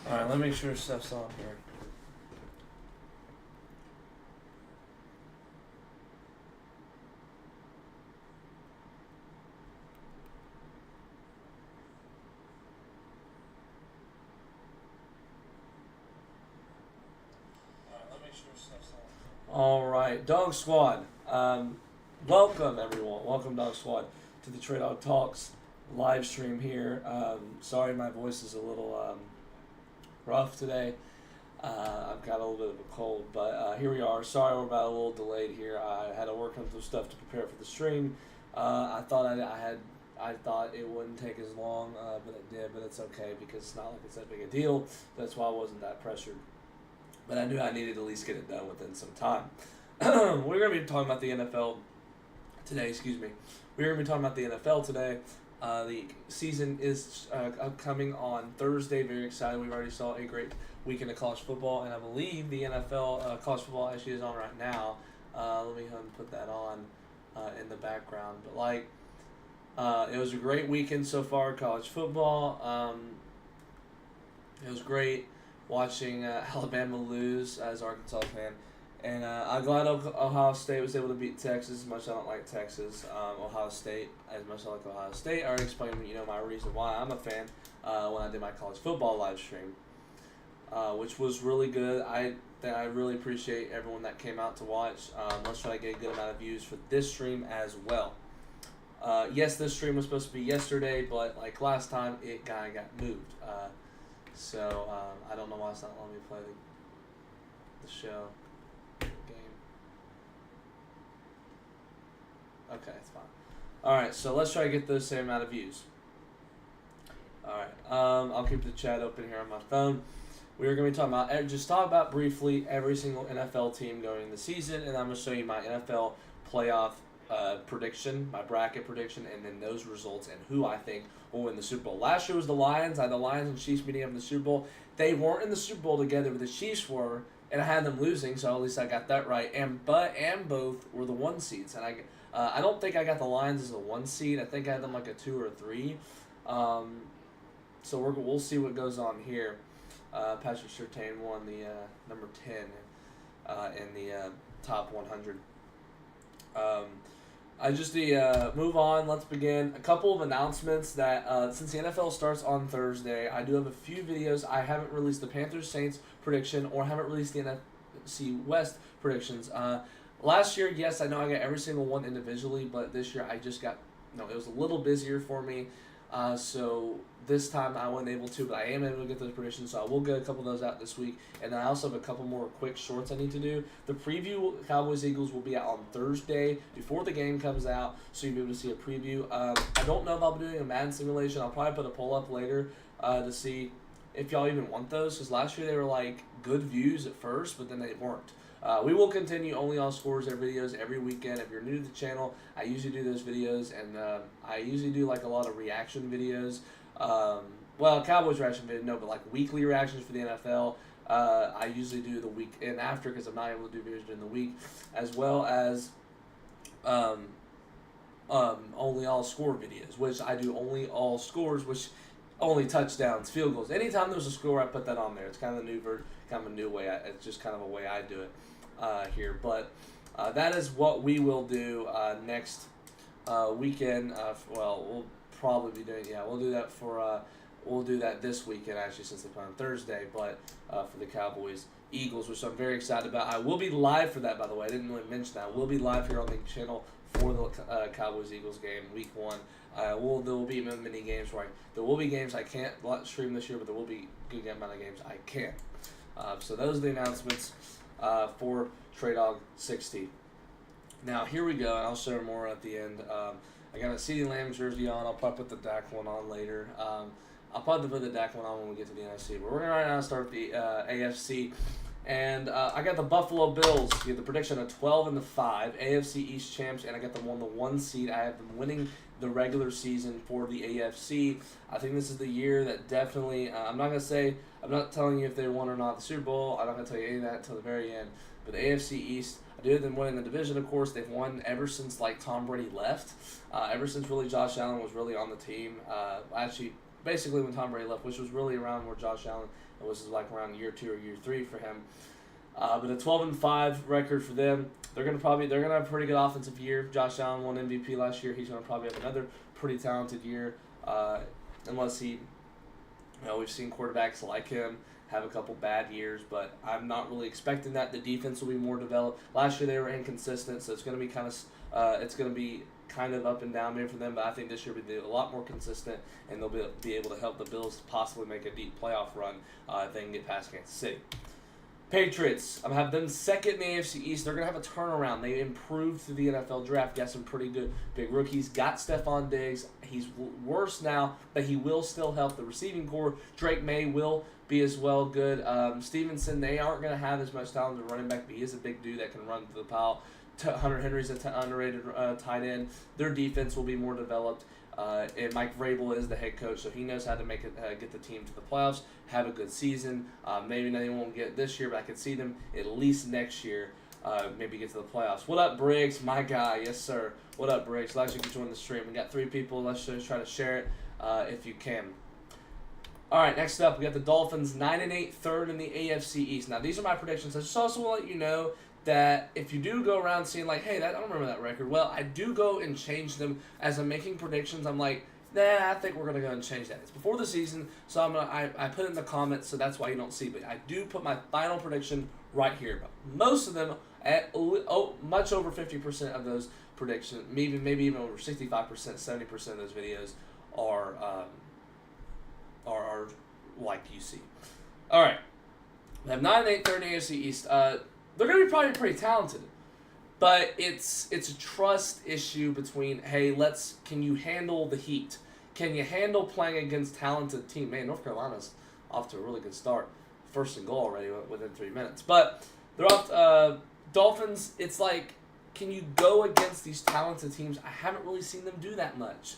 Alright, let me make sure stuff's on here. Alright, Dog Squad. Welcome, everyone. Welcome, Dog Squad, to the TreyDog Talks live stream here. Sorry my voice is a little rough today. I've got a little bit of a cold, but here we are. Sorry we're about a little delayed here. I had to work on some stuff to prepare for the stream. I thought I thought it wouldn't take as long, but it did. But it's okay because it's not like it's that big a deal. That's why I wasn't that pressured. But I knew I needed to at least get it done within some time. We're going to be talking about the NFL today. Excuse me. We're going to be talking about the NFL today. The season is upcoming on Thursday. Very excited. We've already saw a great weekend of college football, and I believe the NFL college football actually is on right now. Let me go ahead and put that on in the background. But it was a great weekend so far, college football. It was great watching Alabama lose as an Arkansas fan. And I'm glad Ohio State was able to beat Texas as much as I don't like Texas. Ohio State, as much as I like Ohio State. I already explained my reason why I'm a fan when I did my college football live stream, which was really good. I really appreciate everyone that came out to watch. Let's try to get a good amount of views for this stream as well. Yes, this stream was supposed to be yesterday, but like last time, it kind of got moved. So I don't know why it's not letting me play the show game. Okay, it's fine. Alright, so let's try to get the same amount of views. Alright, I'll keep the chat open here on my phone. We're going to be talking about, just talk about briefly every single NFL team going in the season, and I'm going to show you my NFL playoff prediction, my bracket prediction, and then those results and who I think will win the Super Bowl. Last year was the Lions. I had the Lions and Chiefs meeting up in the Super Bowl. They weren't in the Super Bowl together, but the Chiefs were, and I had them losing, so at least I got that right. And both were the 1 seeds, and I don't think I got the Lions as a 1 seed. I think I had them like a 2 or a 3. So we'll see what goes on here. Patrick Surtain won the number 10 in the top 100. Move on. Let's begin. A couple of announcements that since the NFL starts on Thursday, I do have a few videos. I haven't released the Panthers-Saints prediction or haven't released the NFC West predictions. Last year, yes, I know I got every single one individually, but this year it was a little busier for me. So this time I wasn't able to, but I am able to get those predictions, so I will get a couple of those out this week. And then I also have a couple more quick shorts I need to do. The preview Cowboys-Eagles will be out on Thursday before the game comes out, so you'll be able to see a preview. I don't know if I'll be doing a Madden simulation. I'll probably put a poll up later to see if y'all even want those, because last year they were like good views at first, but then they weren't. We will continue only all scores and videos every weekend. If you're new to the channel, I usually do those videos, and I usually do like a lot of reaction videos. Cowboys reaction video, no, but like weekly reactions for the NFL. I usually do the week and after because I'm not able to do videos during the week, as well as only all score videos, which I do only all scores, which only touchdowns, field goals. Anytime there's a score, I put that on there. It's kind of a new way. It's just kind of a way I do it here. But that is what we will do next weekend. We'll probably be doing. Yeah, we'll do that we'll do that this weekend actually, since they play on Thursday. But for the Cowboys Eagles, which I'm very excited about. I will be live for that, by the way. I didn't really mention that. We'll be live here on the channel for the Cowboys Eagles game, week 1. There will be many games there will be games I can't stream this year, but there will be a good amount of games I can. So those are the announcements for TreyDog 60. Now here we go, and I'll share more at the end. I got a CeeDee Lamb jersey on. I'll probably put the Dak one on later. I'll probably put the Dak one on when we get to the NFC. But we're going to right now start the AFC. And I got the Buffalo Bills. You have the prediction of 12-5, AFC East champs, and I got them on the 1 seed. I have them winning the regular season for the AFC. I think this is the year that definitely, I'm not telling you if they won or not the Super Bowl. I'm not going to tell you any of that until the very end. But the AFC East, I do have them winning the division, of course. They've won ever since Tom Brady left. Ever since really Josh Allen was really on the team. Actually, basically when Tom Brady left, which was really around where Josh Allen, it was like around year 2 or year 3 for him. But a 12-5 record for them. They're gonna have a pretty good offensive year. Josh Allen won MVP last year. He's gonna probably have another pretty talented year, unless he, we've seen quarterbacks like him have a couple bad years, but I'm not really expecting that. The defense will be more developed. Last year they were inconsistent, so it's gonna be kind of up and down maybe for them. But I think this year will be a lot more consistent, and they'll be able to help the Bills possibly make a deep playoff run if they can get past Kansas City. Patriots, I'm have them second in the AFC East. They're going to have a turnaround. They improved through the NFL draft, got some pretty good big rookies, got Stephon Diggs. He's worse now, but he will still help the receiving core. Drake May will be as well good. Stevenson, they aren't going to have as much talent as a running back, but he is a big dude that can run through the pile. Hunter Henry's an underrated tight end. Their defense will be more developed. And Mike Vrabel is the head coach, so he knows how to make it, get the team to the playoffs, have a good season. Maybe they won't get it this year, but I could see them at least next year maybe get to the playoffs. What up, Briggs? My guy. Yes, sir. What up, Briggs? Glad you can join the stream. We got 3 people. Let's just try to share it if you can. All right, next up, we got the Dolphins, 9-8, third in the AFC East. Now, these are my predictions. I just also want to let you know that if you do go around seeing like, hey, I don't remember that record. Well, I do go and change them as I'm making predictions. I'm like, nah, I think we're gonna go and change that. It's before the season, so I put it in the comments, so that's why you don't see. But I do put my final prediction right here. But most of them at much over 50% of those predictions, maybe even over 65%, 70% of those videos are like you see. All right, we have 9-8, third in the AFC East. They're going to be probably pretty talented, but it's a trust issue between, hey, can you handle the heat? Can you handle playing against talented team? Man, North Carolina's off to a really good start. First and goal already within 3 minutes. But they're off. Dolphins, it's like, can you go against these talented teams? I haven't really seen them do that much.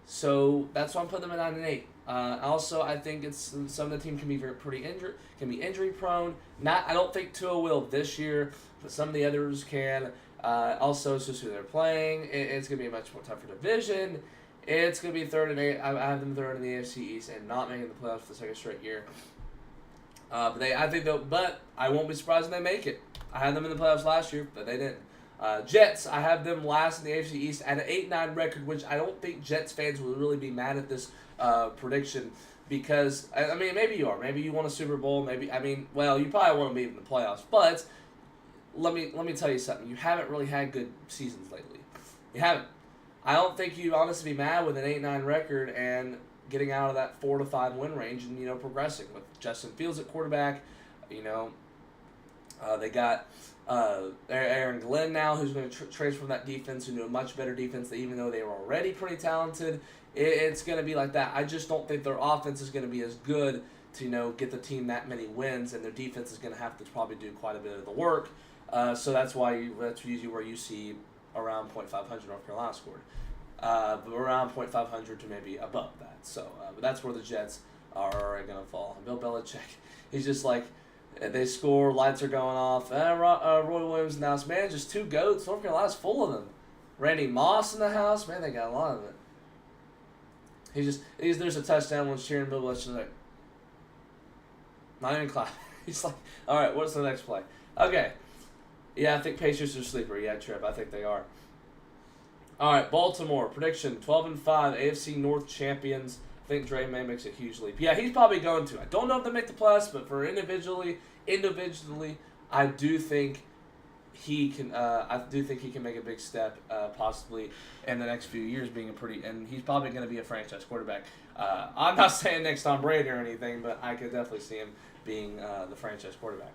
So that's why I'm putting them at 9-8. Also, I think some of the team can be can be injury prone. I don't think Tua will this year, but some of the others can. Also, it's just who they're playing. It's going to be a much more tougher division. It's going to be 3rd and 8. I have them 3rd in the AFC East and not making the playoffs for the second straight year. But I won't be surprised if they make it. I had them in the playoffs last year, but they didn't. Jets, I have them last in the AFC East at an 8-9 record, which I don't think Jets fans will really be mad at this prediction because, I mean, maybe you are. Maybe you won a Super Bowl. You probably want to be in the playoffs. But let me tell you something. You haven't really had good seasons lately. You haven't. I don't think you'd honestly be mad with an 8-9 record and getting out of that 4-5 win range and, progressing with Justin Fields at quarterback. They got Aaron Glenn now, who's going to transfer from that defense into a much better defense, even though they were already pretty talented. It's going to be like that. I just don't think their offense is going to be as good to, get the team that many wins, and their defense is going to have to probably do quite a bit of the work. So that's usually where you see around .500 North Carolina scored. But around .500 to maybe above that. So but that's where the Jets are going to fall. Bill Belichick, he's just like, they score, lights are going off. Roy Williams announced, man, just 2 GOATs. North Carolina's full of them. Randy Moss in the house, man, they got a lot of it. There's a touchdown when cheering. Bill Belichick's like, not even clapping. He's like, all right, what's the next play? Okay. Yeah, I think Patriots are sleeper. Yeah, Trip, I think they are. All right, Baltimore, prediction, 12-5, AFC North champions. I think Dre May makes a huge leap. Yeah, he's probably going to. I don't know if they make the playoffs, but for individually, I do think he can. I do think he can make a big step, possibly in the next few years, and he's probably going to be a franchise quarterback. I'm not saying next Tom Brady or anything, but I could definitely see him being the franchise quarterback.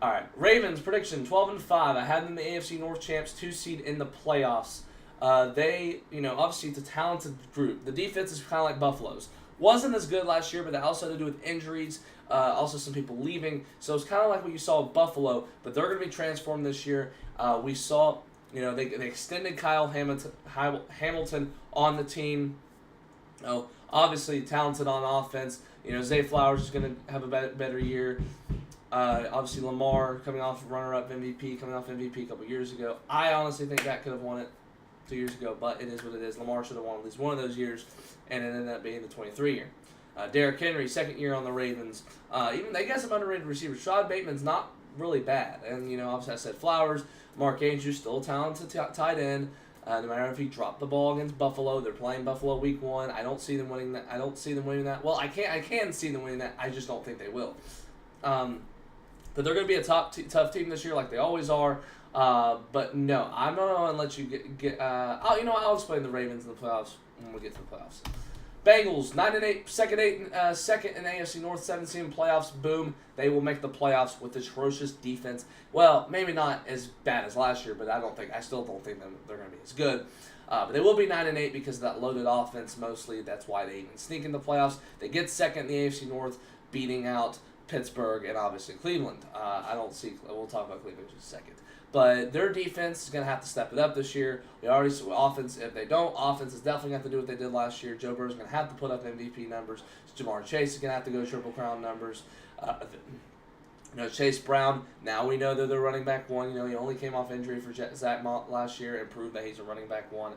All right, Ravens prediction, 12-5. I had them the AFC North champs, 2 seed in the playoffs. They, obviously it's a talented group. The defense is kind of like Buffalo's. Wasn't as good last year, but that also had to do with injuries, also some people leaving. So it's kind of like what you saw with Buffalo, but they're going to be transformed this year. We saw, they extended Kyle Hamilton on the team. Obviously talented on offense. Zay Flowers is going to have a better year. Obviously Lamar coming off runner-up MVP, coming off MVP a couple years ago. I honestly think that could have won it. 2 years ago, but it is what it is. Lamar should have won at least one of those years, and it ended up being the 23 year. Derrick Henry, second year on the Ravens. Even they got some underrated receivers. Rashad Bateman's not really bad, and obviously I said Flowers, Mark Andrews, still a talented tight end. No matter if he dropped the ball against Buffalo, they're playing Buffalo week 1. I don't see them winning that. I don't see them winning that. Well, I can see them winning that. I just don't think they will. But they're going to be a tough team this year, like they always are. But no, I'm not going to let you get. I'll explain the Ravens in the playoffs when we get to the playoffs. Bengals 9-8, second in AFC North, 7 playoffs. Boom, they will make the playoffs with atrocious defense. Well, maybe not as bad as last year, but I still don't think they're going to be as good. But they will be 9-8 because of that loaded offense mostly. That's why they even sneak in the playoffs. They get second in the AFC North, beating out Pittsburgh and obviously Cleveland. We'll talk about Cleveland in just a second. But their defense is going to have to step it up this year. We already saw offense. If they don't, offense is definitely going to have to do what they did last year. Joe Burrow is going to have to put up MVP numbers. Jamar Chase is going to have to go Triple Crown numbers. Chase Brown, now we know that they're running back 1. He only came off injury for Zach Mott last year and proved that he's a running back 1.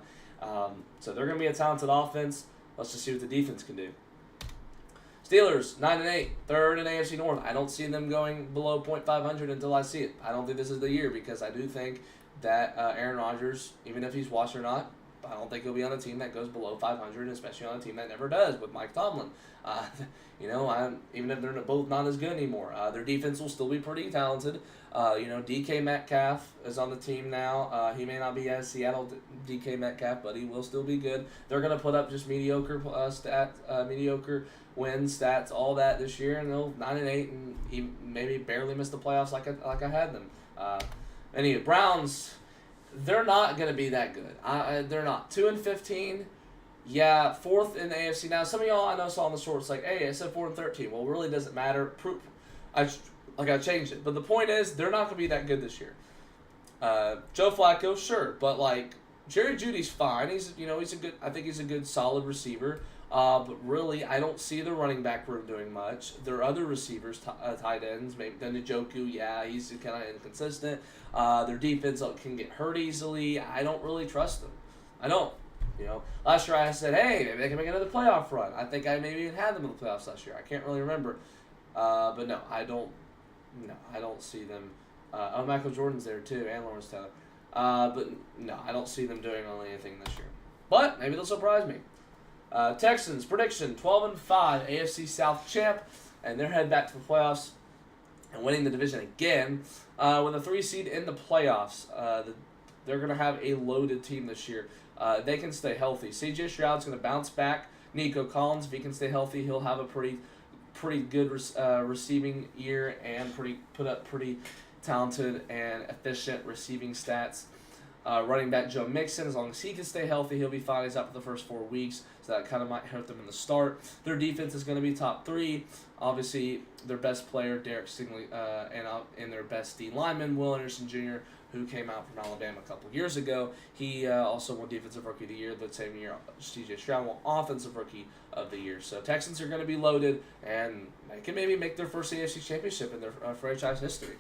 So they're going to be a talented offense. Let's just see what the defense can do. Steelers, 9-8, third in AFC North. I don't see them going below .500 until I see it. I don't think this is the year because I do think that Aaron Rodgers, even if he's washed or not, I don't think he'll be on a team that goes below 500, especially on a team that never does with Mike Tomlin. Even if they're both not as good anymore, their defense will still be pretty talented. DK Metcalf is on the team now. He may not be as Seattle DK Metcalf, but he will still be good. They're going to put up just mediocre mediocre wins, stats, all that this year, and they'll 9-8 and he maybe barely miss the playoffs like I had them. Anyway, Browns, they're not going to be that good. They're not 2-15. Yeah, 4th in the AFC. Now, some of y'all I know saw on the shorts like, hey, I said 4-13. Well, it really doesn't matter. I changed it, but the point is they're not going to be that good this year. Joe Flacco, sure, but Jerry Jeudy's fine. He's a good. I think he's a good solid receiver. But really, I don't see the running back room doing much. Their other receivers, tight ends, maybe Njoku, yeah, he's kind of inconsistent. Their defense can get hurt easily. I don't really trust them. I don't. Last year I said, hey, maybe they can make another playoff run. I think I maybe even had them in the playoffs last year. I can't really remember. But no, I don't see them. Michael Jordan's there too, and Lawrence Taylor. But no, I don't see them doing really anything this year. But maybe they'll surprise me. Texans, prediction, 12-5, AFC South champ, and they're headed back to the playoffs and winning the division again with a 3 seed in the playoffs. They're going to have a loaded team this year. They can stay healthy. C.J. Stroud's going to bounce back. Nico Collins, if he can stay healthy, he'll have a pretty good receiving year and put up pretty talented and efficient receiving stats. Running back Joe Mixon, as long as he can stay healthy, he'll be fine. He's out for the first 4 weeks, so that kind of might hurt them in the start. Their defense is going to be top 3. Obviously, their best player, Derek Stingley, and their best D lineman, Will Anderson Jr., who came out from Alabama a couple years ago. He also won Defensive Rookie of the Year the same year. C.J. Stroud won Offensive Rookie of the Year. So Texans are going to be loaded, and they can maybe make their first AFC Championship in their franchise history.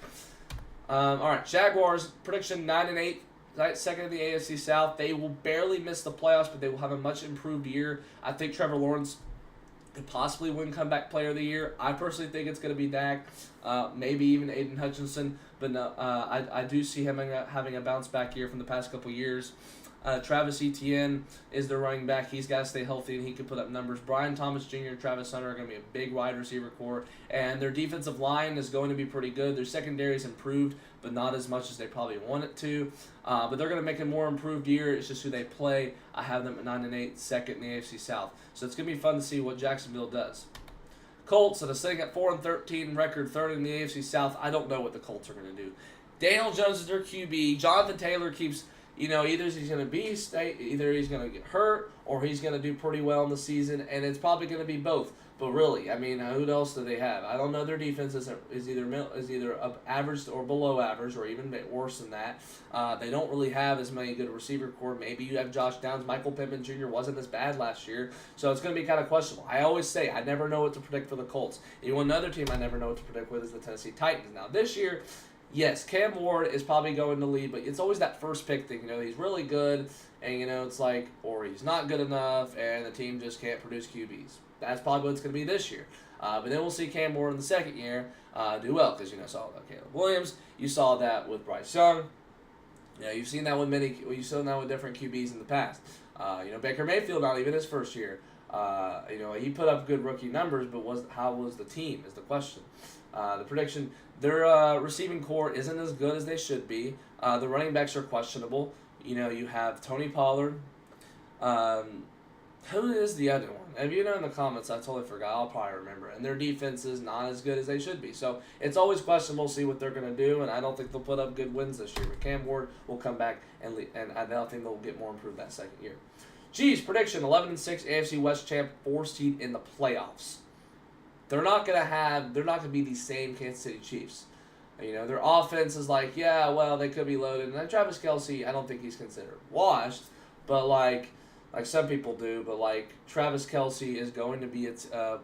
All right, Jaguars, prediction 9-8. Second in the AFC South. They will barely miss the playoffs, but they will have a much improved year. I think Trevor Lawrence could possibly win Comeback Player of the Year. I personally think it's going to be Dak, maybe even Aiden Hutchinson, but no, I do see him having a bounce back year from the past couple years. Travis Etienne is their running back. He's got to stay healthy, and he can put up numbers. Brian Thomas Jr. and Travis Hunter are going to be a big wide receiver core, and their defensive line is going to be pretty good. Their secondary is improved, but not as much as they probably want it to. But they're going to make a more improved year. It's just who they play. I have them at 9-8, second in the AFC South. So it's going to be fun to see what Jacksonville does. Colts, that are sitting at 4-13 record, third in the AFC South. I don't know what the Colts are going to do. Daniel Jones is their QB. Jonathan Taylor keeps... either he's going to either he's going to get hurt or he's going to do pretty well in the season, and it's probably going to be both. But really, I mean, who else do they have? I don't know. Their defense is either average or below average, or even worse than that. They don't really have as many good receiver core. Maybe you have Josh Downs. Michael Pittman Jr. wasn't as bad last year, so it's going to be kind of questionable. I always say I never know what to predict for the Colts. Another team I never know what to predict with is the Tennessee Titans. Now this year, yes, Cam Ward is probably going to lead, but it's always that first pick thing. He's really good, and it's like, or he's not good enough, and the team just can't produce QBs. That's probably what it's going to be this year. But then we'll see Cam Ward in the second year do well, because saw that with Caleb Williams, you saw that with Bryce Young. You've seen that with you've seen that with different QBs in the past. Baker Mayfield, not even his first year. He put up good rookie numbers, but how was the team is the question. The prediction, their receiving core isn't as good as they should be. The running backs are questionable. You have Tony Pollard. Who is the other one? If you know in the comments, I totally forgot. I'll probably remember. And their defense is not as good as they should be. So it's always questionable to see what they're going to do, and I don't think they'll put up good wins this year. But Cam Ward will come back, and I don't think they'll get more improved that second year. Prediction, 11-6 AFC West champ, 4 seed in the playoffs. They're not gonna be the same Kansas City Chiefs. Their offense is like, they could be loaded. And Travis Kelce, I don't think he's considered washed, but like some people do. But like Travis Kelce is going to be a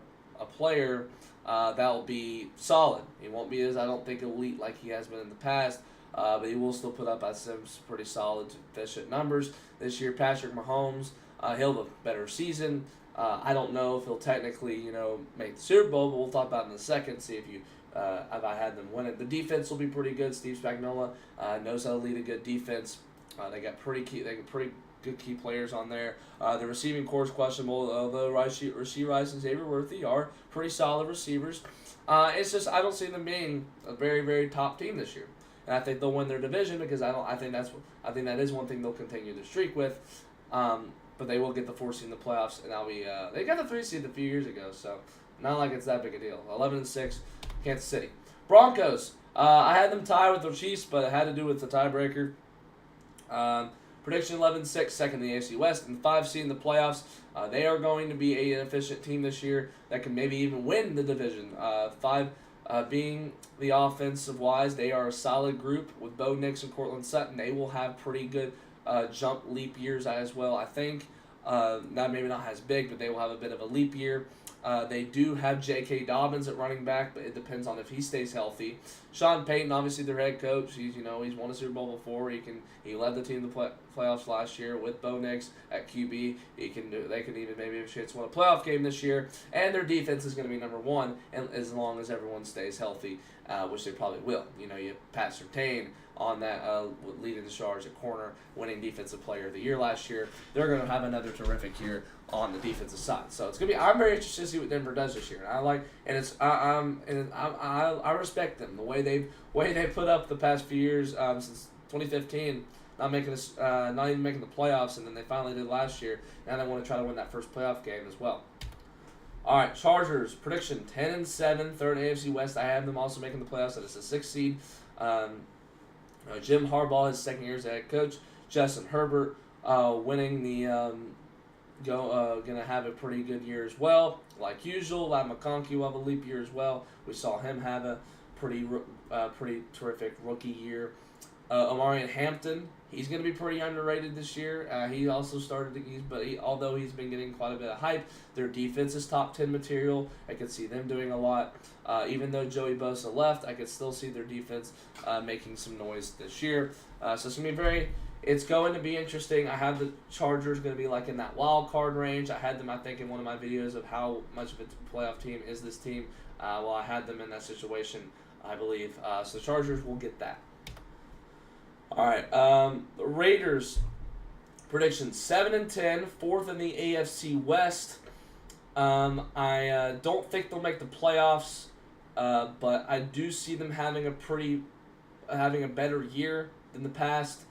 player that will be solid. He won't be I don't think, elite like he has been in the past. But he will still put up some pretty solid, efficient numbers this year. Patrick Mahomes, he'll have a better season. I don't know if he'll technically, make the Super Bowl, but we'll talk about it in a second. See if I had them win it. The defense will be pretty good. Steve Spagnuolo knows how to lead a good defense. They got pretty good key players on there. The receiving core is questionable, although Rashee Rice and Xavier Worthy are pretty solid receivers. It's just I don't see them being a very, very top team this year. And I think they'll win their division because I think that is one thing they'll continue to streak with. But they will get the 4 seed in the playoffs, and they got the 3 seed a few years ago, so not like it's that big a deal. 11-6, Kansas City. Broncos. I had them tied with the Chiefs, but it had to do with the tiebreaker. Prediction 11-6, second in the AFC West, and 5 seed in the playoffs. They are going to be an efficient team this year that can maybe even win the division. 5 being the offensive wise, they are a solid group with Bo Nix and Cortland Sutton. They will have pretty good jump leap years as well, I think. Maybe not as big, but they will have a bit of a leap year. They do have J.K. Dobbins at running back, but it depends on if he stays healthy. Sean Payton, obviously their head coach, he's won a Super Bowl before. He led the team to the playoffs last year with Bo Nix at QB. They can even maybe have a chance to win a playoff game this year. And their defense is going to be number 1, and as long as everyone stays healthy, which they probably will. You have Pat Surtain on that leading the charge at corner, winning Defensive Player of the Year last year. They're going to have another terrific year on the defensive side. So it's gonna be. I'm very interested to see what Denver does this year. I respect them the way they put up the past few years since 2015, not even making the playoffs, and then they finally did last year. Now they want to try to win that first playoff game as well. All right, Chargers prediction 10-7, third AFC West. I have them also making the playoffs. That is a 6th seed. Jim Harbaugh, his second year as head coach. Justin Herbert winning the. Gonna have a pretty good year as well. Like usual, Ladd McConkey will have a leap year as well. We saw him have a pretty terrific rookie year. Omarion Hampton, he's going to be pretty underrated this year. He also started, although he's been getting quite a bit of hype, their defense is top 10 material. I could see them doing a lot. Even though Joey Bosa left, I could still see their defense making some noise this year. So it's going to be interesting. I have the Chargers going to be like in that wild card range. I had them, I think, in one of my videos of how much of a playoff team is this team. I had them in that situation, I believe. So the Chargers will get that. All right. The Raiders prediction 7-10, 4th in the AFC West. I don't think they'll make the playoffs, but I do see them having a better year than the past.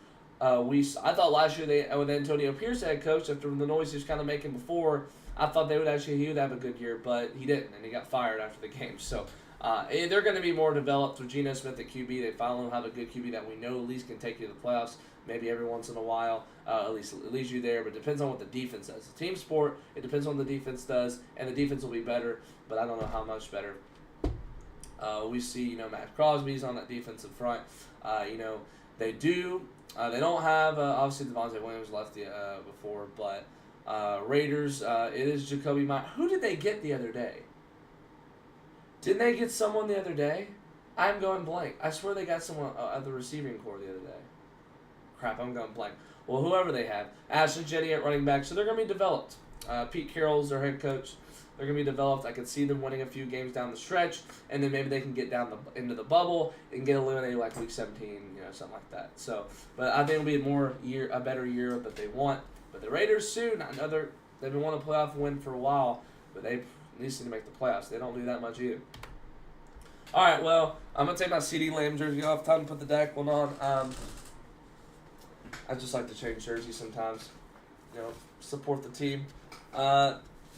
I thought last year with Antonio Pierce head coach, after the noise he was kind of making before, I thought he would have a good year, but he didn't, and he got fired after the game. So they're going to be more developed with Geno Smith at QB. They finally have a good QB that we know at least can take you to the playoffs. Maybe every once in a while, at least leads you there, but it depends on what the defense does. It's a team sport. It depends on what the defense does, and the defense will be better, but I don't know how much better. We see, Matt Crosby's on that defensive front. They do. They don't have, obviously, Devontae Williams left before, but Raiders, it is Jacoby Myers. Who did they get the other day? Didn't they get someone the other day? I'm going blank. I swear they got someone at the receiving core the other day. Crap, I'm going blank. Well, whoever they have. Ashley Jetty at running back, so they're going to be developed. Pete Carroll's their head coach. They're going to be developed. I can see them winning a few games down the stretch, and then maybe they can get down into the bubble and get eliminated like week 17, something like that. So, but I think it'll be a better year that they want. But the Raiders soon, they've been wanting a playoff win for a while, but they at least need to make the playoffs. They don't do that much either. All right, well, I'm going to take my CD Lamb jersey off. Time to put the Dak one on. I just like to change jerseys sometimes, support the team.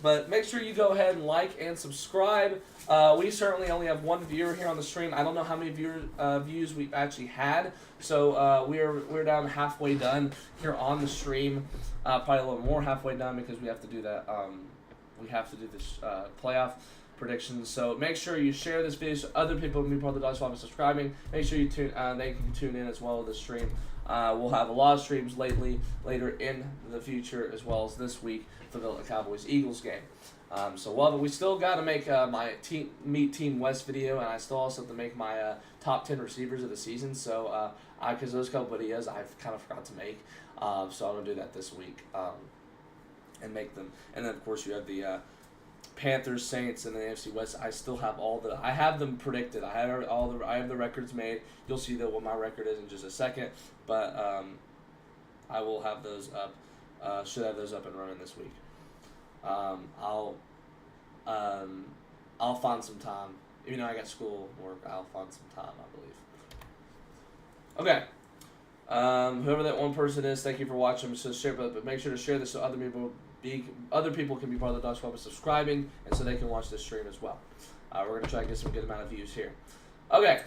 But make sure you go ahead and like and subscribe. We certainly only have one viewer here on the stream. I don't know how many views we've actually had. So we're down halfway done here on the stream. Probably a little more halfway done because we have to do that. We have to do this playoff predictions. So make sure you share this video so other people can be part of the Dog Squad by subscribing. Make sure they can tune in as well to the stream. We'll have a lot of streams later in the future as well as this week for the Cowboys-Eagles game. We still got to make my Meet Team West video, and I still also have to make my top 10 receivers of the season. So because those couple videos I've kind of forgot to make, so I'm gonna do that this week and make them. And then of course you have the Panthers, Saints, and the AFC West. I still have I have them predicted. I have the records made. You'll see what my record is in just a second, but I will have those up. Should have those up and running this week. I'll find some time. Even though I got school work, I'll find some time, I believe. Okay. Whoever that one person is, thank you for watching. So share, but make sure to share this so other people can be part of the Dog Squad by subscribing, and so they can watch this stream as well. We're going to try to get some good amount of views here. Okay.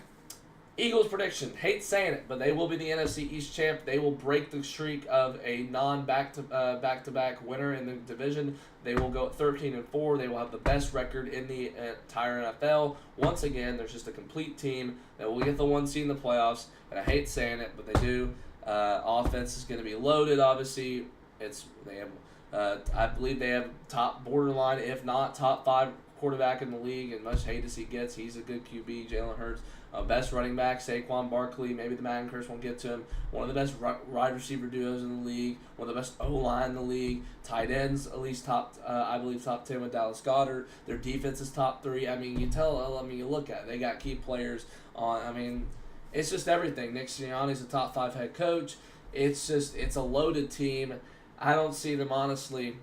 Eagles prediction. Hate saying it, but they will be the NFC East champ. They will break the streak of a back-to-back winner in the division. They will go 13-4. They will have the best record in the entire NFL. Once again, there's just a complete team that will get the 1 seed in the playoffs. And I hate saying it, but they do. Offense is going to be loaded. Obviously, I believe they have top borderline, if not top 5 quarterback in the league. And much hate as he gets, he's a good QB. Jalen Hurts. Best running back, Saquon Barkley. Maybe the Madden curse won't get to him. One of the best wide receiver duos in the league. One of the best O-line in the league. Tight ends, at least I believe top 10 with Dallas Goedert. Their defense is top 3. You look at it. They got key players on. It's just everything. Nick Sirianni's a top 5 head coach. It's a loaded team. I don't see them, honestly.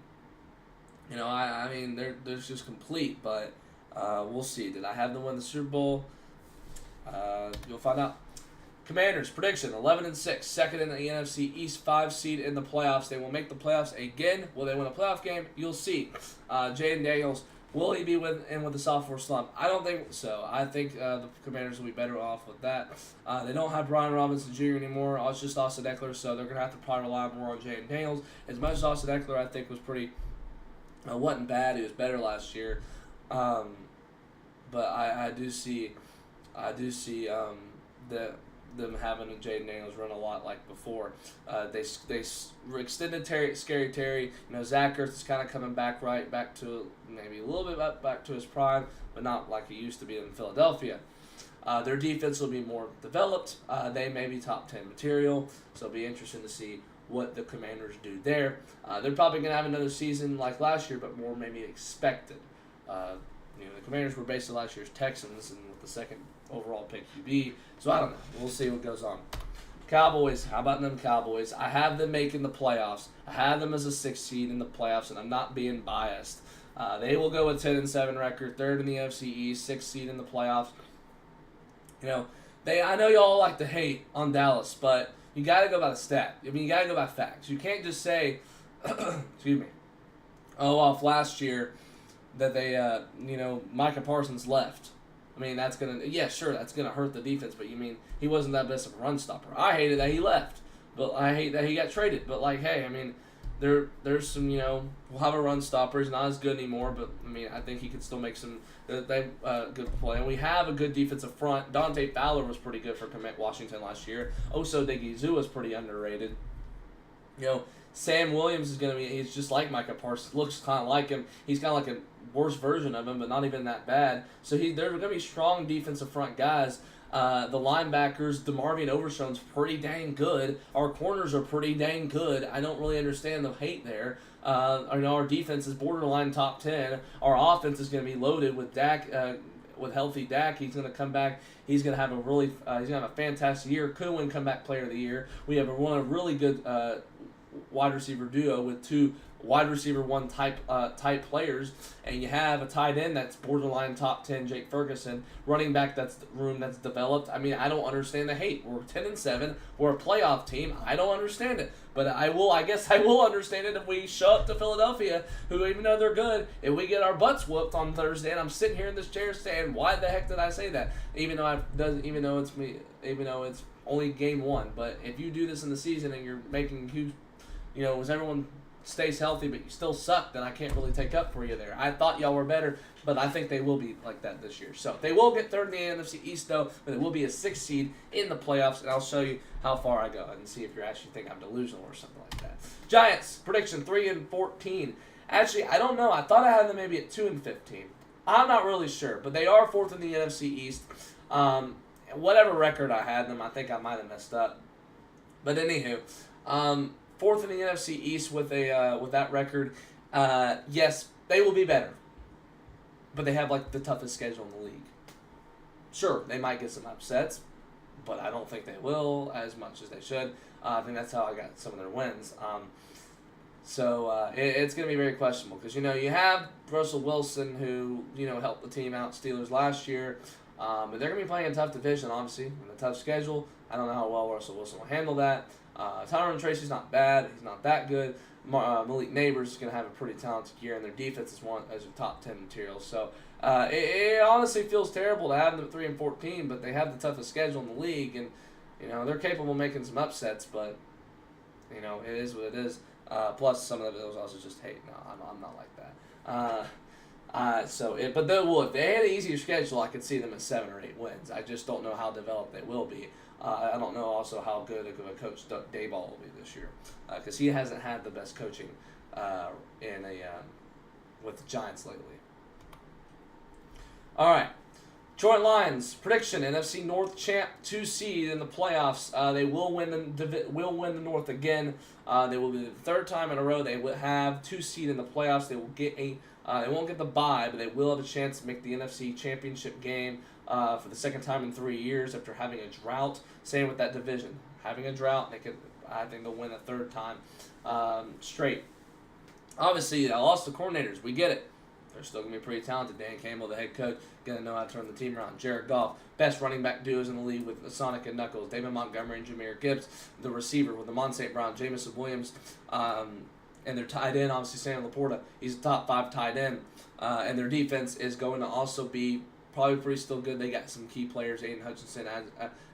They're just complete, but we'll see. Did I have them win the Super Bowl? You'll find out. Commanders prediction 11-6, second in the NFC East, 5 seed in the playoffs. They will make the playoffs again. Will they win a playoff game? You'll see. Jaden Daniels, will he be with the sophomore slump? I don't think so. I think the Commanders will be better off with that. They don't have Brian Robinson Jr. anymore. It's just Austin Eckler, so they're gonna have to probably rely more on Jaden Daniels. As much as Austin Eckler, I think was pretty wasn't bad. He was better last year, but I do see them having Jaden Daniels run a lot like before. They extended Scary Terry. Zach Ertz is kind of coming back to maybe a little bit back to his prime, but not like he used to be in Philadelphia. Their defense will be more developed. They may be top 10 material, so it'll be interesting to see what the Commanders do there. They're probably going to have another season like last year, but more maybe expected. The Commanders were basically last year's Texans and with the second overall pick QB. So I don't know. We'll see what goes on. Cowboys. How about them Cowboys? I have them making the playoffs. I have them as a 6th seed in the playoffs, and I'm not being biased. They will go with 10-7 record, 3rd in the NFC East, 6th seed in the playoffs. I know y'all like to hate on Dallas, but you got to go by the stat. You got to go by facts. You can't just say, excuse me, off last year that they, Micah Parsons left. That's going to hurt the defense, but he wasn't that best of a run stopper. I hated that he left, but I hate that he got traded. But, there's some, we'll have a run stopper. He's not as good anymore, but, I think he could still make some good play. And we have a good defensive front. Dante Fowler was pretty good for Washington last year. Oso Odighizuwa was pretty underrated. Sam Williams is going to be, he's just like Micah Parsons. Looks kind of like him. He's kind of like a worse version of him, but not even that bad. So they're going to be strong defensive front guys. The linebackers, DeMarvion Overshone's pretty dang good. Our corners are pretty dang good. I don't really understand the hate there. Our defense is borderline top 10. Our offense is going to be loaded with Dak, with healthy Dak. He's going to come back. He's going to have a really, he's going to have a fantastic year. Could win comeback player of the year. We have a really good wide receiver duo with two wide receiver one type players, and you have a tight end that's borderline top 10, Jake Ferguson, running back that's developed. I mean, I don't understand the hate. We're 10-7. We're a playoff team. I don't understand it, but I guess I will understand it if we show up to Philadelphia, who even though they're good, if we get our butts whooped on Thursday, and I'm sitting here in this chair saying, why the heck did I say that? Even though it's only game one, but if you do this in the season and you're making huge, as everyone stays healthy, but you still suck, then I can't really take up for you there. I thought y'all were better, but I think they will be like that this year. So they will get third in the NFC East, though, but it will be a 6th seed in the playoffs, and I'll show you how far I go and see if you actually think I'm delusional or something like that. Giants, prediction 3-14. Actually, I don't know. I thought I had them maybe at 2-15. I'm not really sure, but they are 4th in the NFC East. Whatever record I had them, I think I might have messed up. But anywho, 4th in the NFC East with that record. Yes, they will be better, but they have like the toughest schedule in the league. Sure, they might get some upsets, but I don't think they will as much as they should. I think that's how I got some of their wins. So it's going to be very questionable because you have Russell Wilson who helped the team out Steelers last year, but they're going to be playing a tough division, obviously, and a tough schedule. I don't know how well Russell Wilson will handle that. Tyron Tracy's not bad. He's not that good. Malik Neighbors is going to have a pretty talented year, and their defense is a top 10 material. So it honestly feels terrible to have them at 3-14, but they have the toughest schedule in the league, and they're capable of making some upsets. But it is what it is. Plus, some of those also just hate. No, I'm not like that. But they will. If they had an easier schedule, I could see them at 7 or 8 wins. I just don't know how developed they will be. I don't know also how good of a coach Doug Dayball will be this year, because he hasn't had the best coaching with the Giants lately. All right, Detroit Lions prediction: NFC North champ, 2 seed in the playoffs. They will win the North again. They will be the 3rd time in a row. They will have 2 seed in the playoffs. They will get they won't get the bye, but they will have a chance to make the NFC Championship game for the 2nd time in 3 years after having a drought. Same with that division. Having a drought, I think they'll win a 3rd time straight. Obviously, I lost the coordinators. We get it. They're still going to be pretty talented. Dan Campbell, the head coach, going to know how to turn the team around. Jared Goff, best running back duos in the league with Sonic and Knuckles. David Montgomery and Jahmyr Gibbs, the receiver with Amon St. Brown, Jamison Williams, and their tight end, obviously, Sam Laporta. He's a top 5 tight end. And their defense is going to also be probably pretty still good. They got some key players, Aiden Hutchinson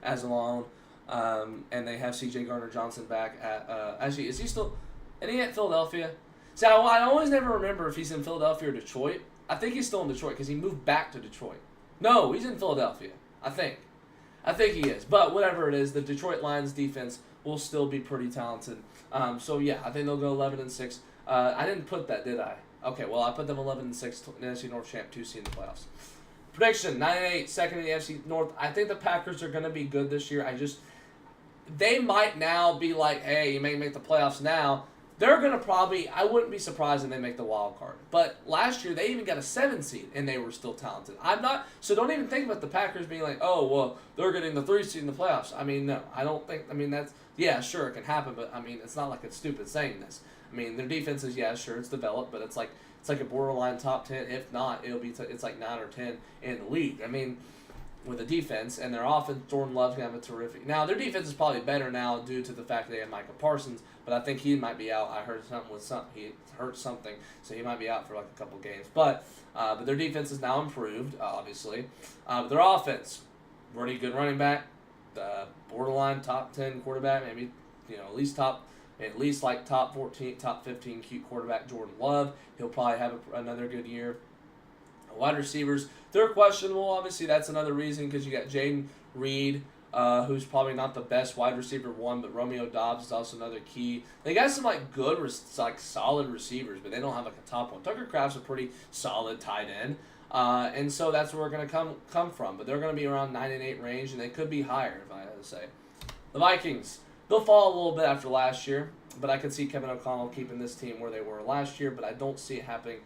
as alone. And they have C.J. Gardner-Johnson back at actually, is he still – isn't he at Philadelphia? See, I always never remember if he's in Philadelphia or Detroit. I think he's still in Detroit because he moved back to Detroit. No, he's in Philadelphia, I think. I think he is. But whatever it is, the Detroit Lions defense will still be pretty talented. So, yeah, I think they'll go 11-6. I didn't put that, did I? Okay, well, I put them 11-6, NFC North champ, 2 seed in the playoffs. Prediction, 9-8, 2nd in the NFC North. I think the Packers are going to be good this year. They might now be like, hey, you may make the playoffs now. They're going to probably, I wouldn't be surprised if they make the wild card. But last year, they even got a 7 seed, and they were still talented. So don't even think about the Packers being like, oh, well, they're getting the 3 seed in the playoffs. I mean, no, I don't think, yeah, sure, it can happen, but, it's not like it's stupid saying this. Their defense is, yeah, sure, it's developed, but it's like a borderline top 10. If not, it's like 9 or 10 in the league. With the defense and their offense, Jordan Love's going to have a terrific. Now, their defense is probably better now due to the fact that they have Micah Parsons, but I think he might be out. I heard he hurt something, so he might be out for like a couple games. But their defense is now improved, obviously. But their offense, pretty good running back, borderline top 10 quarterback, maybe at least like top 14, top 15 cute quarterback, Jordan Love. He'll probably have another good year. Wide receivers, they're questionable. Obviously, that's another reason because you got Jaden Reed, who's probably not the best wide receiver one, but Romeo Dobbs is also another key. They got some like good, like solid receivers, but they don't have like a top one. Tucker Kraft's a pretty solid tight end. And so that's where we're going to come from. But they're going to be around 9-8 range, and they could be higher, if I had to say. The Vikings, they'll fall a little bit after last year, but I could see Kevin O'Connell keeping this team where they were last year, but I don't see it happening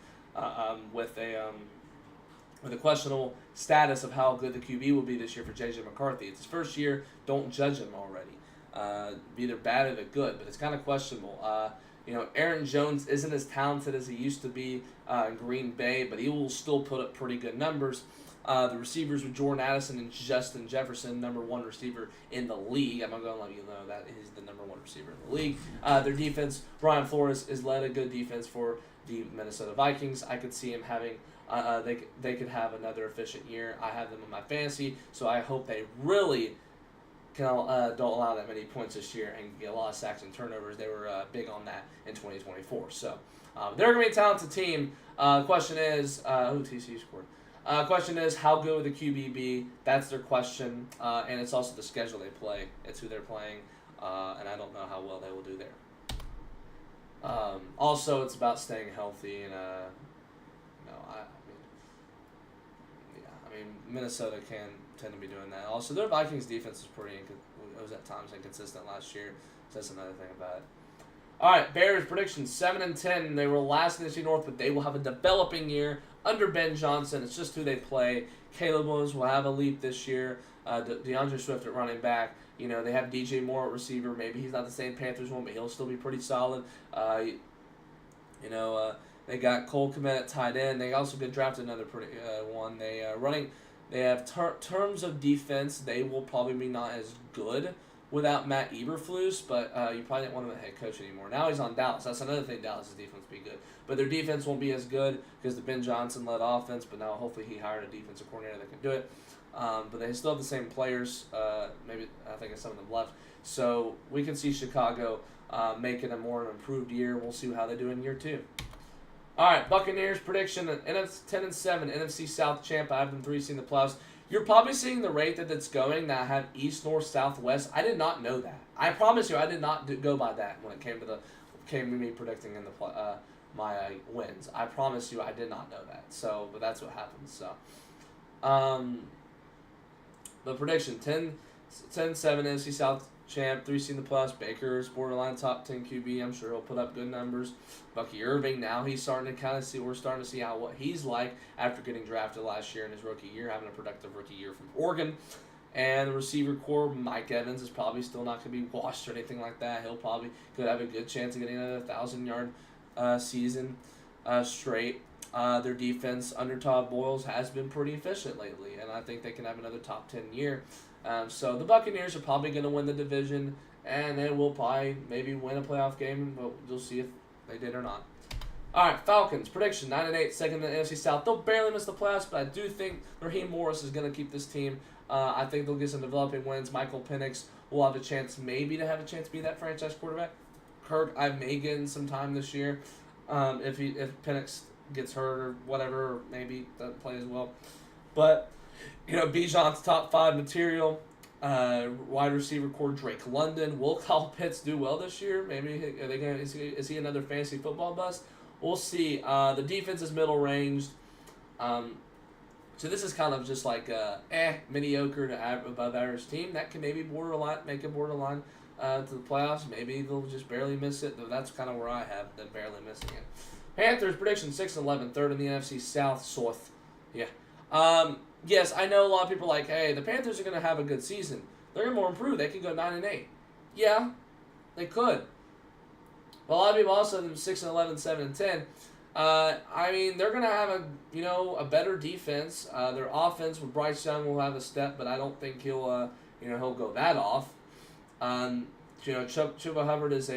with a questionable status of how good the QB will be this year for J.J. McCarthy. It's his first year. Don't judge him already. Be either bad or good, but it's kind of questionable. Aaron Jones isn't as talented as he used to be in Green Bay, but he will still put up pretty good numbers. The receivers with Jordan Addison and Justin Jefferson, number one receiver in the league. I'm not going to let you know that he's the number one receiver in the league. Their defense, Brian Flores has led a good defense for the Minnesota Vikings. I could see him having, they could have another efficient year. I have them in my fantasy, so I hope they really don't allow that many points this year and get a lot of sacks and turnovers. They were big on that in 2024. So they're going to be a talented team. Question is, TCU scored. Question is, how good would the QB be? That's their question, and it's also the schedule they play. It's who they're playing, and I don't know how well they will do there. Also, it's about staying healthy, and Minnesota can tend to be doing that. Also, their Vikings defense is was at times inconsistent last year, so that's another thing about it. All right, Bears predictions 7-10. They were last in the NFC North, but they will have a developing year under Ben Johnson. It's just who they play. Caleb Williams will have a leap this year. DeAndre Swift at running back. They have DJ Moore at receiver. Maybe he's not the same Panthers one, but he'll still be pretty solid. They got Cole Kmet at tight end. They also get drafted another pretty one. They have terms of defense. They will probably be not as good without Matt Eberflus, but you probably didn't want him as head coach anymore. Now he's on Dallas. That's another thing. Dallas' defense will be good, but their defense won't be as good because the Ben Johnson-led offense. But now hopefully he hired a defensive coordinator that can do it. But they still have the same players. Maybe I think some of them left. So we can see Chicago making a more improved year. We'll see how they do in year 2. All right, Buccaneers prediction: 10-7 NFC South champ. I have them 3 seeing the playoffs. You're probably seeing the rate that it's going. That I have East, North, South, West. I did not know that. I promise you, I did not go by that when it came to me predicting in the my wins. I promise you, I did not know that. So, but that's what happens. So, the prediction: 10-7 NFC South champ, 3 seed in the playoffs. Baker's borderline top 10 QB. I'm sure he'll put up good numbers. Bucky Irving, now he's starting to kind of see. We're starting to see what he's like after getting drafted last year in his rookie year, having a productive rookie year from Oregon. And the receiver core, Mike Evans is probably still not going to be washed or anything like that. He'll probably could have a good chance of getting another 1,000-yard season straight. Their defense under Todd Boyles has been pretty efficient lately, and I think they can have another top 10 year. So the Buccaneers are probably going to win the division, and they will probably maybe win a playoff game, but you'll see if they did or not. All right, Falcons, prediction, 9-8, second in the NFC South. They'll barely miss the playoffs, but I do think Raheem Morris is going to keep this team. I think they'll get some developing wins. Michael Penix will have a chance maybe to be that franchise quarterback. Kirk, I may get in some time this year if Penix gets hurt or whatever, or maybe doesn't play as well. But, Bijan's top 5 material. Wide receiver core Drake London. Will Kyle Pitts do well this year? Maybe is he another fantasy football bust? We'll see. The defense is middle ranged. So this is kind of just like mediocre to above average team that can maybe make it borderline to the playoffs. Maybe they'll just barely miss it. Though that's kind of where I have them barely missing it. Panthers prediction 6-11, third in the NFC South. Yeah. Yes, I know a lot of people are like, hey, the Panthers are going to have a good season. They're going to more improve. They could go 9-8. Yeah, they could. But a lot of people also have them 6-11, 7-10. They're going to have a better defense. Their offense with Bryce Young will have a step, but I don't think he'll go that off. Chuba Hubbard is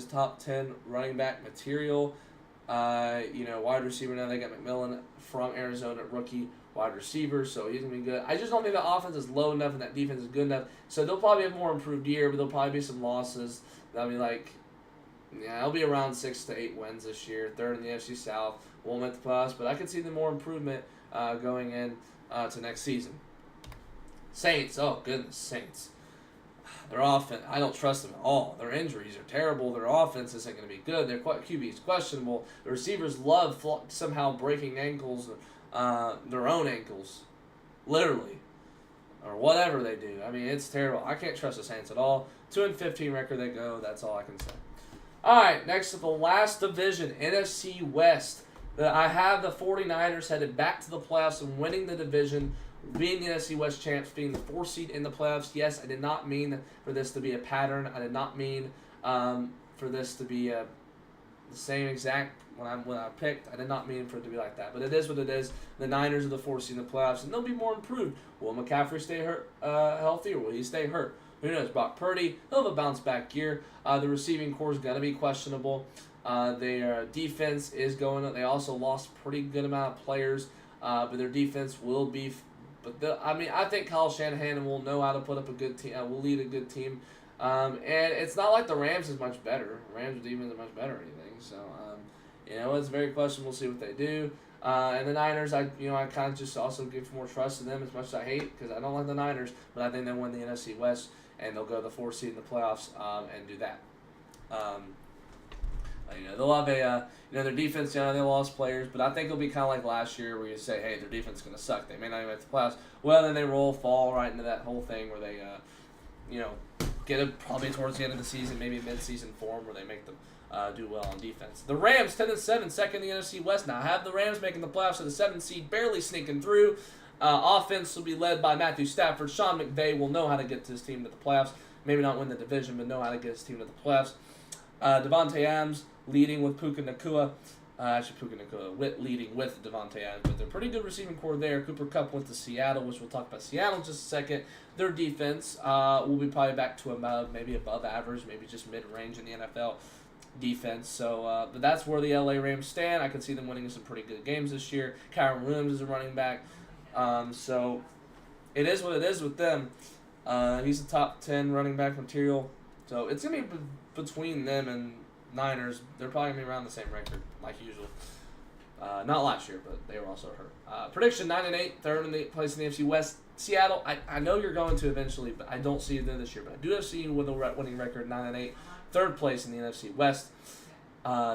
top 10 running back material. Wide receiver now they got McMillan from Arizona, rookie wide receiver, so he's gonna be good. I just don't think the offense is low enough and that defense is good enough. So they'll probably have a more improved year, but there'll probably be some losses. That'll be it'll be around 6 to 8 wins this year. Third in the NFC South, won't make the playoffs, but I could see the more improvement going in to next season. Saints, oh goodness, Saints. Their offense, I don't trust them at all. Their injuries are terrible. Their offense isn't going to be good. Their QB is questionable. The receivers love somehow breaking ankles, their own ankles, literally, or whatever they do. I mean, it's terrible. I can't trust the Saints at all. 2-15 record they go. That's all I can say. All right, next to the last division, NFC West. I have the 49ers headed back to the playoffs and winning the division, being the NFC West champs, being the 4th seed in the playoffs. Yes, I did not mean for this to be a pattern. I did not mean for this to be the same exact when I picked. I did not mean for it to be like that. But it is what it is. The Niners are the 4th seed in the playoffs, and they'll be more improved. Will McCaffrey stay healthy, or will he stay hurt? Who knows? Brock Purdy, he'll have a bounce-back year. The receiving core is going to be questionable. Their defense is going up. They also lost a pretty good amount of players, but their defense will be. I think Kyle Shanahan will know how to put up a good team. Will lead a good team, and it's not like the Rams is much better. Rams defense is much better or anything. So, it's very questionable. We'll see what they do. And the Niners, I kind of just also give more trust to them as much as I hate because I don't like the Niners, but I think they'll win the NFC West and they'll go to the 4th seed in the playoffs and do that. They'll have their defense, they lost players, but I think it'll be kind of like last year where you say, hey, their defense is going to suck. They may not even make the playoffs. Well, then they fall right into that whole thing where they, get it probably towards the end of the season, maybe mid-season form where they make them do well on defense. The Rams, 10-7, second in the NFC West now. I have the Rams making the playoffs at the 7th seed, barely sneaking through. Offense will be led by Matthew Stafford. Sean McVay will know how to get his team to the playoffs. Maybe not win the division, but know how to get his team to the playoffs. Devontae Adams leading with Puka Nacua. Witt leading with Devontae Adams. But they're pretty good receiving core there. Cooper Kupp went to Seattle, which we'll talk about Seattle in just a second. Their defense will be probably back to maybe above average, maybe just mid-range in the NFL defense. So, but that's where the LA Rams stand. I can see them winning some pretty good games this year. Kyron Williams is a running back. So it is what it is with them. He's a top 10 running back material. So it's going to be between them and Niners. They're probably going to be around the same record, like usual. Not last year, but they were also hurt. Prediction, 9-8, third in the place in the NFC West. Seattle, I know you're going to eventually, but I don't see them this year. But I do have see you with a winning record, 9-8, third place in the NFC West.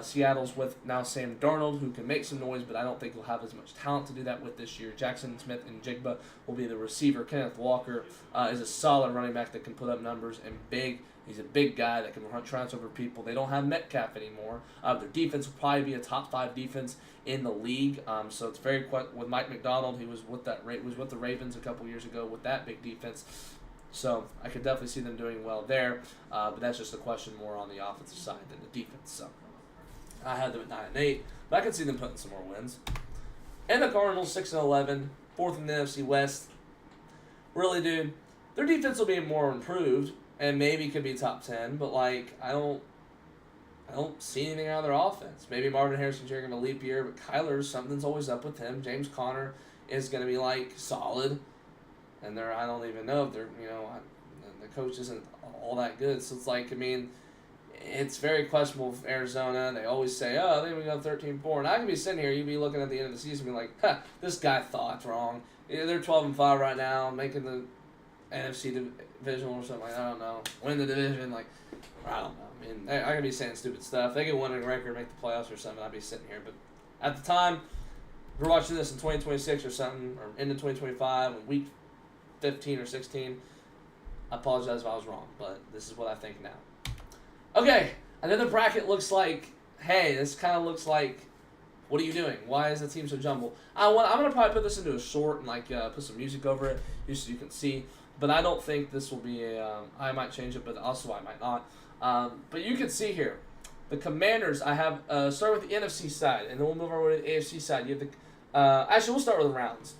Seattle's with now Sam Darnold, who can make some noise, but I don't think he'll have as much talent to do that with this year. Jackson Smith and Jigba will be the receiver. Kenneth Walker is a solid running back that can put up numbers and big. He's a big guy that can transfer over people. They don't have Metcalf anymore. Their defense will probably be a top 5 defense in the league. So it's very with Mike McDonald. He was with the Ravens a couple years ago with that big defense. So I could definitely see them doing well there. But that's just a question more on the offensive side than the defense. So I had them at 9-8, but I could see them putting some more wins. And the Cardinals 6-11, fourth in the NFC West. Really, dude, their defense will be more improved and maybe could be top 10. But I don't see anything out of their offense. Maybe Marvin Harrison Jr. going to leap year, but Kyler, something's always up with him. James Conner is going to be solid, and I don't even know if they're the coach isn't all that good. So it's it's very questionable for Arizona. They always say, I think we go 13-4. And I can be sitting here, you'd be looking at the end of the season and be like, this guy thought wrong. They're 12-5 right now, making the NFC divisional or something. I don't know. Win the division. I don't know. I could be saying stupid stuff. They could win a record, make the playoffs or something. I'd be sitting here. But at the time, if we're watching this in 2026 or something, or into 2025, week 15 or 16, I apologize if I was wrong. But this is what I think now. Okay, another bracket looks like, hey, this kind of looks like, what are you doing? Why is the team so jumbled? I'm going to probably put this into a short and put some music over it just so you can see. But I don't think this will be I might change it, but also I might not. But you can see here, the Commanders, I have, start with the NFC side, and then we'll move over to the AFC side. You have actually, we'll start with the rounds.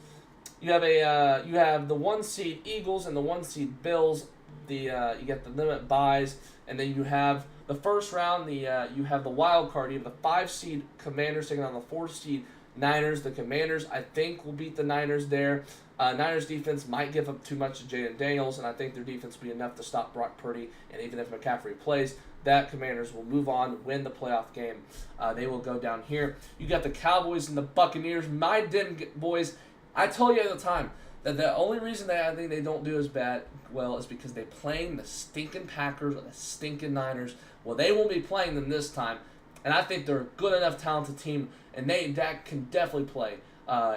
You have the 1 seed Eagles and the 1 seed Bills. You get the limit buys, and then you have the first round. You have the wild card. You have the 5 seed Commanders taking on the 4 seed Niners. The Commanders, I think, will beat the Niners there. Niners defense might give up too much to Jaden Daniels, and I think their defense will be enough to stop Brock Purdy. And even if McCaffrey plays, that Commanders will move on, win the playoff game. They will go down here. You got the Cowboys and the Buccaneers. My dim boys, I told you at the time, The only reason that I think they don't do as well is because they playing the stinking Packers or the stinking Niners. Well, they won't be playing them this time, and I think they're a good enough, talented team, and Dak can definitely play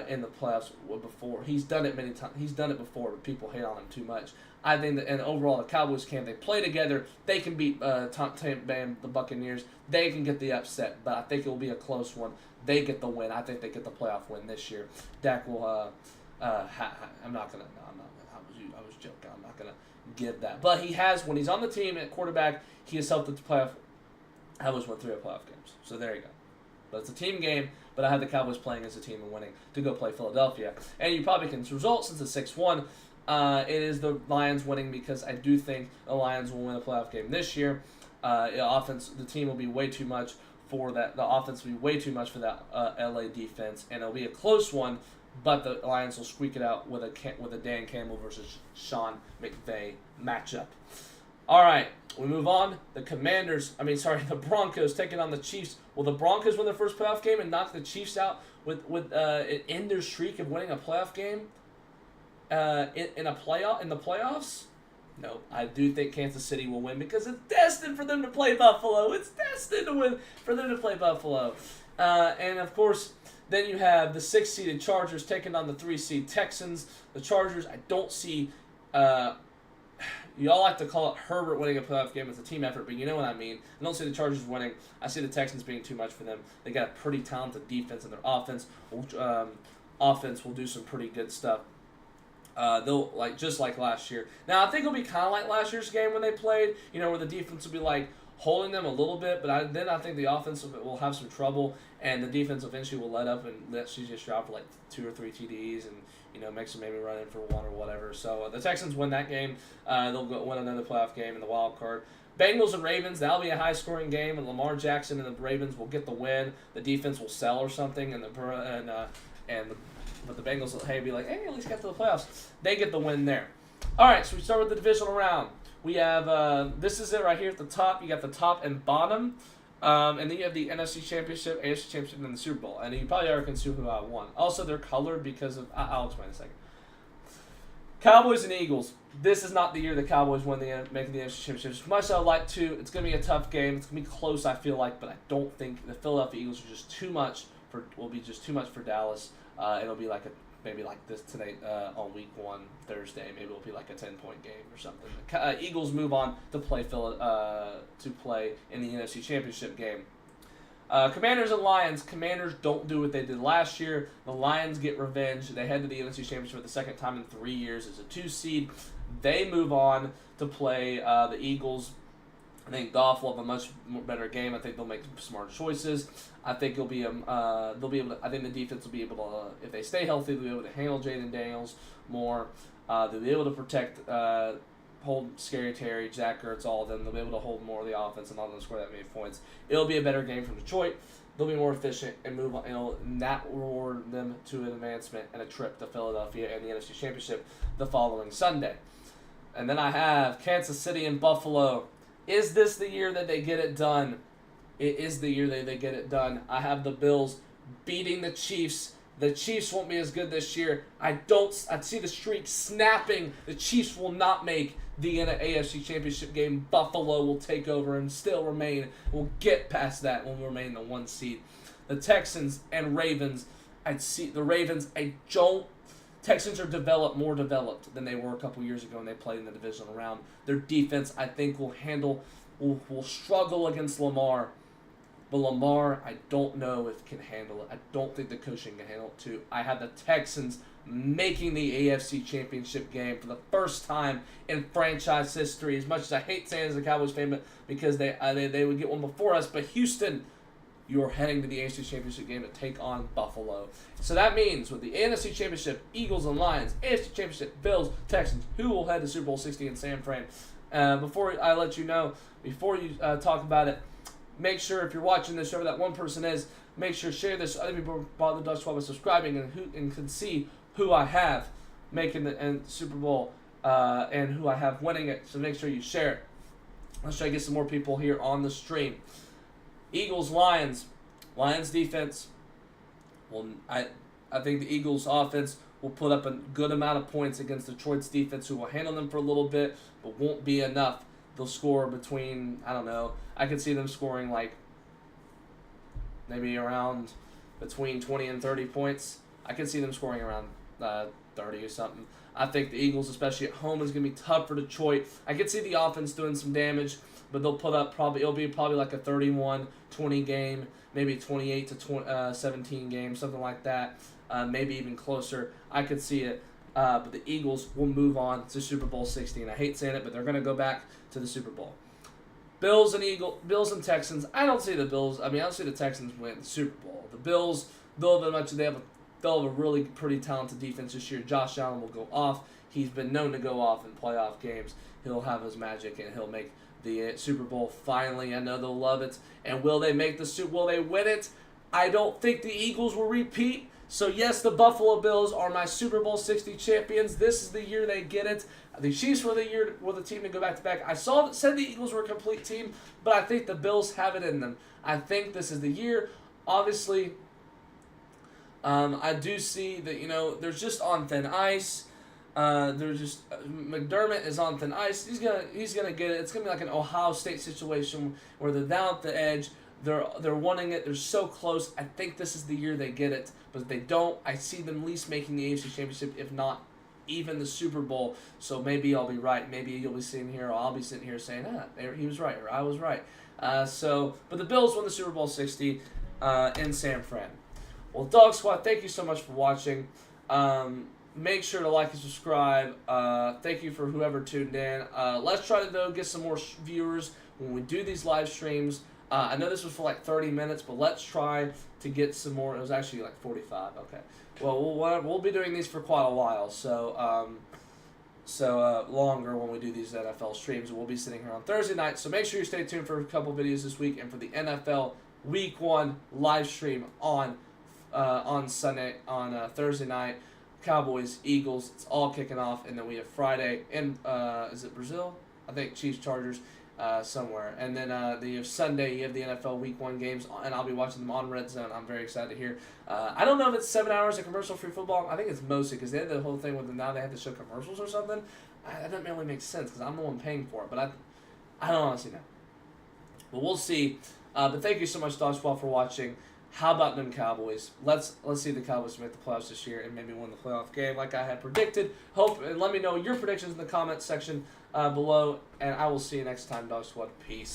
in the playoffs before. He's done it many times. He's done it before, but people hate on him too much. I think that, and overall, the Cowboys can. They play together. They can beat the Buccaneers. They can get the upset, but I think it will be a close one. They get the win. I think they get the playoff win this year. Dak will. I'm not gonna. No, I'm not. I was joking. I'm not gonna give that. But he has, when he's on the team at quarterback, he has helped the playoff. Cowboys won 3 playoff games. So there you go. But it's a team game. But I have the Cowboys playing as a team and winning to go play Philadelphia. And you probably can result since it's 6-1. It is the Lions winning because I do think the Lions will win a playoff game this year. The team will be way too much for that. The offense will be way too much for that LA defense, and it'll be a close one. But the Lions will squeak it out with a Dan Campbell versus Sean McVay matchup. All right, we move on. The Broncos taking on the Chiefs. Will the Broncos win their first playoff game and knock the Chiefs out with end their streak of winning a playoff game in the playoffs? No, I do think Kansas City will win because it's destined for them to play Buffalo. It's destined to win for them to play Buffalo. And of course, then you have the 6-seeded Chargers taking on the 3-seed Texans. The Chargers, I don't see. You all like to call it Herbert winning a playoff game as a team effort, but you know what I mean. I don't see the Chargers winning. I see the Texans being too much for them. They got a pretty talented defense, and their offense will do some pretty good stuff. They'll just like last year. Now I think it'll be kind of like last year's game when they played. Where the defense will be like holding them a little bit, but I think the offense will have some trouble, and the defense eventually will let up and let CJ Stroud for 2 or 3 TDs and makes them maybe run in for 1 or whatever. So the Texans win that game. They'll win another playoff game in the wild card. Bengals and Ravens, that'll be a high-scoring game, and Lamar Jackson and the Ravens will get the win. The defense will sell or something, but the Bengals will be like, hey, at least get to the playoffs. They get the win there. All right, so we start with the divisional round. We have, this is it right here at the top. You got the top and bottom. And then you have the NFC Championship, AFC Championship, and the Super Bowl. And you probably already can see who won. Also, they're colored because of, I'll explain in a second. Cowboys and Eagles. This is not the year the Cowboys making the NFC Championship. As much as I would like to, it's going to be a tough game. It's going to be close, I feel like, but I don't think the Philadelphia Eagles are just too much for Dallas. It'll be maybe like this tonight on week 1, Thursday. Maybe it'll be like a 10-point game or something. Eagles move on to play in the NFC Championship game. Commanders and Lions. Commanders don't do what they did last year. The Lions get revenge. They head to the NFC Championship for the second time in 3 years as a 2-seed. They move on to play the Eagles. I think Goff will have a much better game. I think they'll make smart choices. I think they'll be able to. I think the defense will be able to, if they stay healthy, they'll be able to handle Jaden Daniels more. They'll be able to protect, hold Scary Terry, Zach Ertz, all of them. They'll be able to hold more of the offense and not going to score that many points. It'll be a better game from Detroit. They'll be more efficient and move on. And that will reward them to an advancement and a trip to Philadelphia and the NFC Championship the following Sunday. And then I have Kansas City and Buffalo. Is this the year that they get it done? It is the year that they get it done. I have the Bills beating the Chiefs. The Chiefs won't be as good this year. I see the streak snapping. The Chiefs will not make the AFC Championship game. Buffalo will take over and still remain. We'll get past that when we remain the 1 seed. The Texans and Ravens. Texans are more developed than they were a couple years ago when they played in the divisional round. Their defense, I think, will struggle against Lamar. But Lamar, I don't know if can handle it. I don't think the coaching can handle it too. I have the Texans making the AFC Championship game for the first time in franchise history. As much as I hate saying as a Cowboys fan, because they would get one before us, but Houston, you're heading to the AFC Championship game to take on Buffalo. So that means with the NFC Championship, Eagles and Lions, AFC Championship, Bills, Texans, who will head to Super Bowl 60 in San Fran. Before I let you know, before you talk about it, make sure if you're watching this, whoever that one person is, make sure to share this. Other people bother the Dog Squad by subscribing and can see who I have making the Super Bowl and who I have winning it. So make sure you share it. Let's try to get some more people here on the stream. Eagles, Lions defense. Well, I think the Eagles offense will put up a good amount of points against Detroit's defense, who will handle them for a little bit, but won't be enough. They'll score between, I don't know, I could see them scoring like maybe around between 20 and 30 points. I could see them scoring around 30 or something. I think the Eagles, especially at home, is going to be tough for Detroit. I could see the offense doing some damage, but they'll put up it'll be probably like a 31-20 game, maybe 28 to 17 game, something like that, maybe even closer. I could see it. But the Eagles will move on to Super Bowl 60, and I hate saying it, but they're going to go back to the Super Bowl. Bills and Texans. I don't see the Bills. I don't see the Texans win the Super Bowl. The Bills, they'll have a really pretty talented defense this year. Josh Allen will go off. He's been known to go off in playoff games. He'll have his magic, and he'll make the Super Bowl finally. I know they'll love it. And will they win it? I don't think the Eagles will repeat. So, yes, the Buffalo Bills are my Super Bowl 60 champions. This is the year they get it. The Chiefs were the team to go back-to-back. I said the Eagles were a complete team, but I think the Bills have it in them. I think this is the year. Obviously, I do see that, they're just on thin ice. McDermott is on thin ice. He's gonna get it. It's gonna be like an Ohio State situation where they're down at the edge. They're wanting it. They're so close. I think this is the year they get it. But if they don't, I see them at least making the AFC Championship, if not even the Super Bowl. So maybe I'll be right. Maybe you'll be sitting here, or I'll be sitting here saying, he was right, or I was right. But the Bills won the Super Bowl 60 in San Fran. Well, Dog Squad, thank you so much for watching. Make sure to like and subscribe. Thank you for whoever tuned in. Let's try to get some more viewers when we do these live streams. I know this was for like 30 minutes, but let's try to get some more. It was actually like 45. Okay. Well, we'll be doing these for quite a while, so longer when we do these NFL streams. We'll be sitting here on Thursday night, so make sure you stay tuned for a couple videos this week and for the NFL Week 1 live stream on Sunday, on Thursday night. Cowboys, Eagles, it's all kicking off, and then we have Friday in is it Brazil? I think Chiefs, Chargers. Somewhere. And then you have Sunday, you have the NFL Week 1 games, and I'll be watching them on Red Zone. I'm very excited to hear. I don't know if it's 7 hours of commercial-free football. I think it's mostly because they had the whole thing with them now they have to show commercials or something. That doesn't really make sense because I'm the one paying for it, but I don't honestly know. But we'll see. But thank you so much, Dog Squad, for watching. How about them Cowboys? Let's see the Cowboys make the playoffs this year and maybe win the playoff game like I had predicted. And let me know your predictions in the comments section below, and I will see you next time, Dog Squad. Peace.